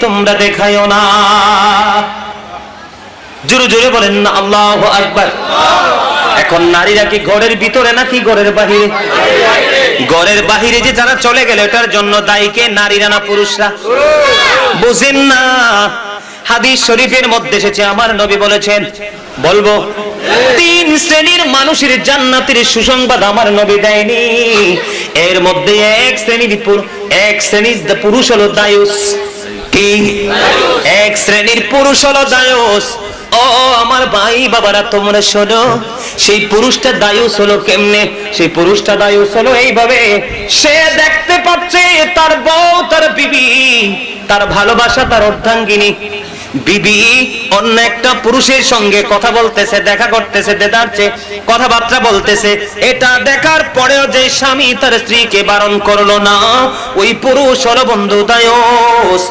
তোমরা দেখায়ও না। জোরে জোরে বলেন না আল্লাহু আকবার। এখন নারীরা কি ঘরের ভিতরে নাকি ঘরের বাহিরে? ঘরের বাহিরে যে যারা চলে গেল এটার জন্য দায়ী কে? নারীরা না পুরুষরা? বুঝেন না? হাদিস শরীফের মধ্যে এসেছে, আমার নবী বলেছেন, বলবো 3 শ্রেণীর মানুষের জান্নাতের সুসংবাদ আমার নবী দেয়নি। এর মধ্যে এক শ্রেণীর পুরুষ হলো দায়ুস। কি? এক শ্রেণীর পুরুষ হলো দায়ুস। ও আমার ভাই বাবারা, তোমরা শোনো, সেই পুরুষটা দায়ুস হলো কেমনে? সেই পুরুষটা দায়ুস হলো এইভাবে, সে দেখতে পাচ্ছে তার বউ, তার বিবি, তার ভালোবাসা, তার অর্ধাঙ্গিনী বিবি অন্য একটা পুরুষের সঙ্গে কথা বলতেছে, দেখা করতেছে, দেদারছে, কথাবার্তা বলতেছে। এটা দেখার পরেও যে স্বামী তার স্ত্রীকে বারণ করলো না, ওই পুরুষ হলো বন্ধু দায়ুস।